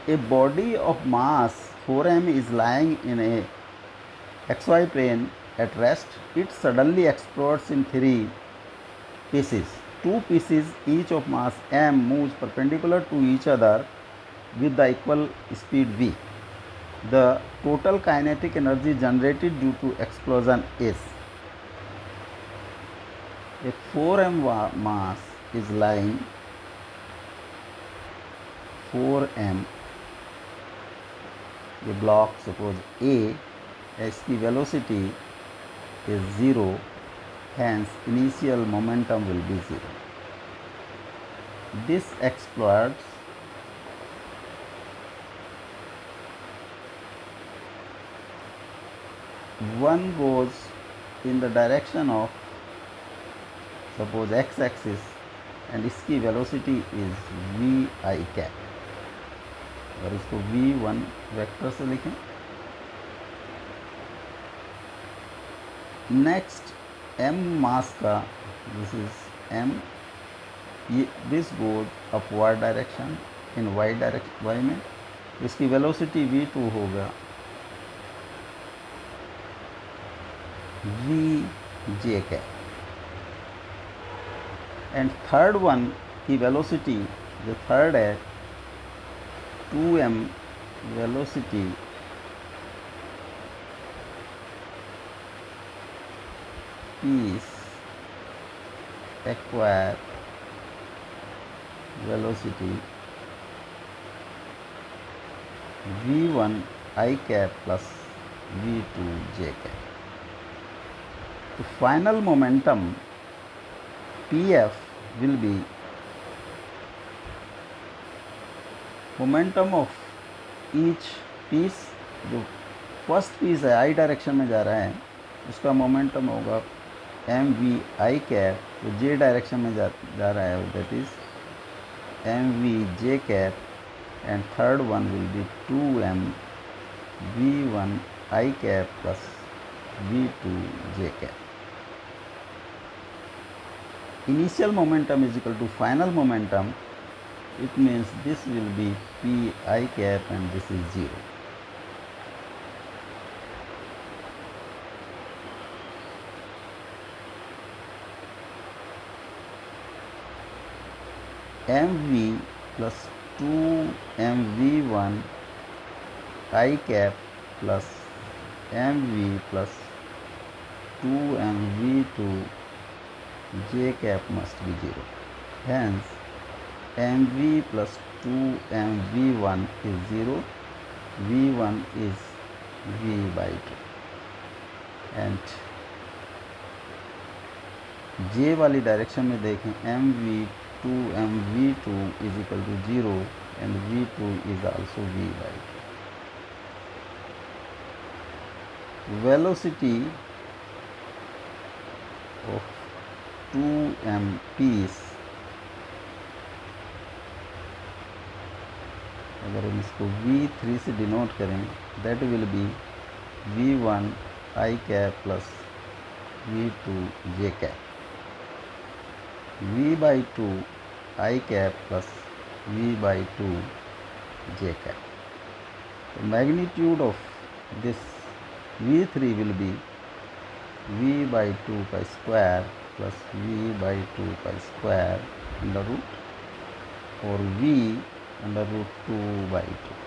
A body of mass 4m is lying in a xy plane at rest. It suddenly explodes in three pieces. Two pieces each of mass m moves perpendicular to each other with the equal speed v. The total kinetic energy generated due to explosion is, a 4m mass is lying 4m, a block suppose A, इसकी velocity is 0, hence initial momentum will be 0. This explodes one goes in the direction of suppose x axis and इसकी velocity is v I cap और इसको v1 vector से लिखें. Next m मास का, this is m, ये this goes upward direction in y direction, y में. इसकी velocity v2 होगा v j cap. And third one की वेलोसिटी, जो थर्ड है 2m velocity piece acquire velocity v1 I cap plus v2 j cap. The final momentum pf will be momentum of each piece. जो first piece है आई direction में जा रहा है उसका मोमेंटम होगा एम वी आई कैप. जो जे डायरेक्शन में जा रहा है that is M V J cap. And third one will be 2m v1 I cap plus v2 j cap. Initial momentum is equal to final momentum. It means this will be p I cap and this is 0. mv plus 2mv1 I cap plus mv plus 2mv2 j cap must be 0. Hence mv plus 2mv1 is 0, v1 is v by 2. and j वाली direction में देखें mv2 mv2 is equal to 0 and v2 is also v by 2. Velocity of 2m piece, अगर हम इसको v3 से denote करें that will be v1 I cap plus v2 j cap. v by 2 I cap plus v by 2 j cap. The magnitude of this v3 will be v by 2 pi square plus v by 2 pi square under root or v under root 2 by 2.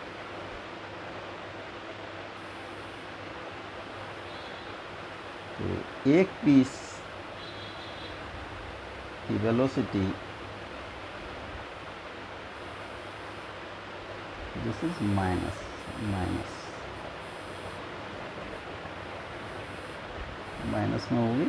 तो एक piece की velocity, this is minus में होगी.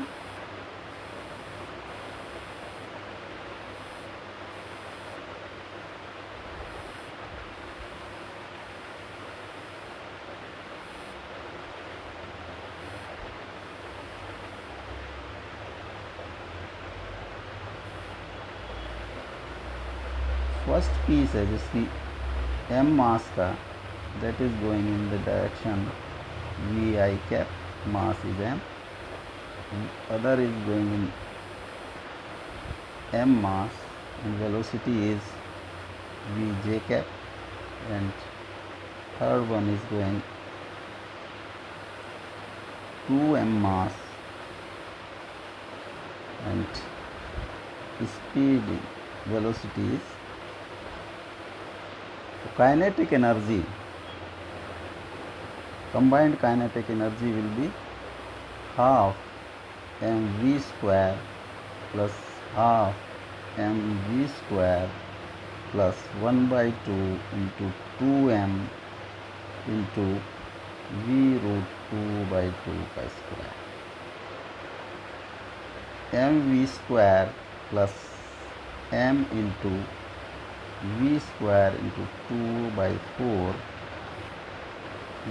First piece है जिसकी m मास का, that is going in the direction v I cap, mass is m. Other is going in m mass and velocity is v j cap, and third one is going 2m mass and speed velocity is kinetic energy. Combined kinetic energy will be half mv square plus half mv square plus 1 by 2 into 2m into v root 2 by 2 pi square. mv square plus m into v square into 2 by 4,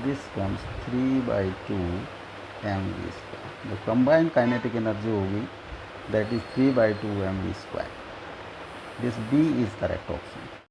this comes 3 by 2 mv square. जो combined kinetic energy होगी that is 3 by 2 mv square. This B is correct option.